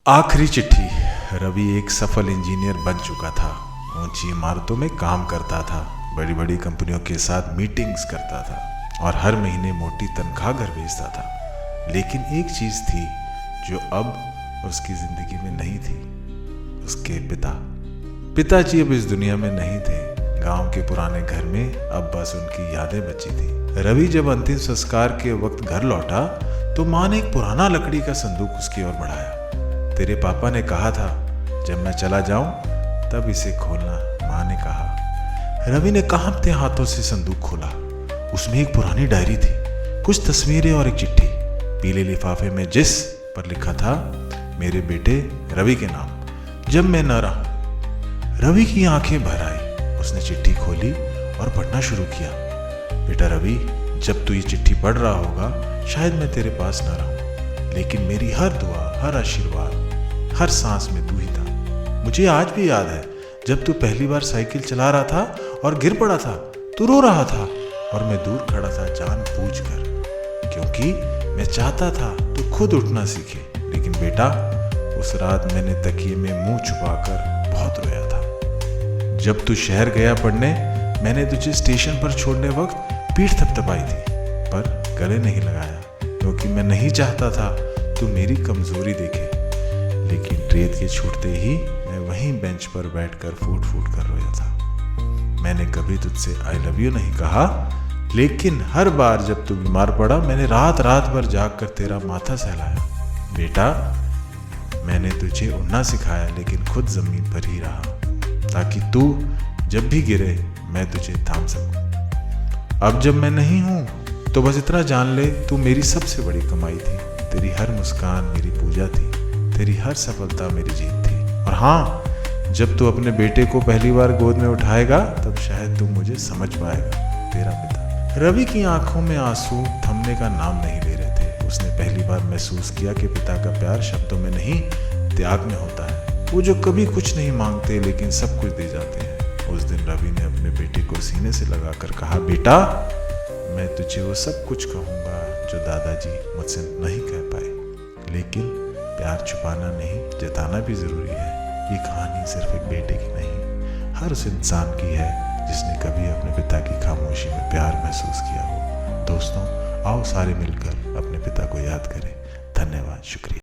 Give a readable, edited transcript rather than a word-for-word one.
आखिरी चिट्ठी। रवि एक सफल इंजीनियर बन चुका था। ऊंची इमारतों में काम करता था, बड़ी बड़ी कंपनियों के साथ मीटिंग्स करता था और हर महीने मोटी तनख्वाह घर भेजता था। लेकिन एक चीज़ थी जो अब उसकी ज़िंदगी में नहीं थी, उसके पिताजी अब इस दुनिया में नहीं थे। गांव के पुराने घर में अब बस उनकी यादें बची थी। रवि जब अंतिम संस्कार के वक्त घर लौटा तो माँ ने एक पुराना लकड़ी का संदूक उसकी ओर बढ़ाया। तेरे पापा ने कहा था जब मैं चला जाऊं तब इसे खोलना, माँ ने कहा। रवि ने कांपते हाथों से संदूक खोला। उसमें एक पुरानी डायरी थी, कुछ तस्वीरें और एक चिट्ठी, पीले लिफाफे में जिस पर लिखा था मेरे बेटे रवि के नाम, जब मैं न रहा। रवि की आंखें भर आई। उसने चिट्ठी खोली और पढ़ना शुरू किया। बेटा रवि, जब तू ये चिट्ठी पढ़ रहा होगा शायद मैं तेरे पास न रहूं, लेकिन मेरी हर दुआ, हर आशीर्वाद, हर सांस में तू ही था। मुझे आज भी याद है जब तू पहली बार साइकिल चला रहा था और गिर पड़ा था, तू रो रहा था और मैं दूर खड़ा था जानबूझकर, क्योंकि मैं चाहता था तू खुद उठना सीखे। लेकिन बेटा, उस रात मैंने तकिए में मुंह छुपाकर बहुत रोया था। जब तू शहर गया पढ़ने, मैंने तुझे स्टेशन पर छोड़ने वक्त पीठ थपथपाई थी, पर गले नहीं लगाया, क्योंकि मैं नहीं चाहता था तू मेरी कमजोरी देखे। लेकिन रेत के छूटते ही मैं वहीं बेंच पर बैठकर फूट फूट कर रोया था। मैंने कभी तुझसे आई लव यू नहीं कहा, लेकिन हर बार जब तू बीमार पड़ा मैंने रात रात भर जाग कर तेरा माथा सहलाया। बेटा, मैंने तुझे उड़ना सिखाया, लेकिन खुद जमीन पर ही रहा, ताकि तू जब भी गिरे मैं तुझे थाम सकूं। अब जब मैं नहीं हूं तो बस इतना जान ले, तू मेरी सबसे बड़ी कमाई थी। तेरी हर मुस्कान मेरी पूजा थी, तेरी हर सफलता मेरी जीत थी। और हाँ, जब तू अपने बेटे को पहली बार गोद में उठाएगा तब शायद तू मुझे समझ पाएगा, तेरा पिता। रवि की आंखों में आंसू थमने का नाम नहीं ले रहे थे। उसने पहली बार महसूस किया कि पिता का प्यार शब्दों में नहीं, त्याग में होता है। वो जो कभी कुछ नहीं मांगते लेकिन सब कुछ दे जाते हैं। उस दिन रवि ने अपने बेटे को सीने से लगाकर कहा, बेटा, मैं तुझे वो सब कुछ कहूँगा जो दादाजी मुझसे नहीं कह पाए। लेकिन प्यार छुपाना नहीं, जताना भी ज़रूरी है। ये कहानी सिर्फ एक बेटे की नहीं, हर उस इंसान की है जिसने कभी अपने पिता की खामोशी में प्यार महसूस किया हो। दोस्तों, आओ सारे मिलकर अपने पिता को याद करें। धन्यवाद, शुक्रिया।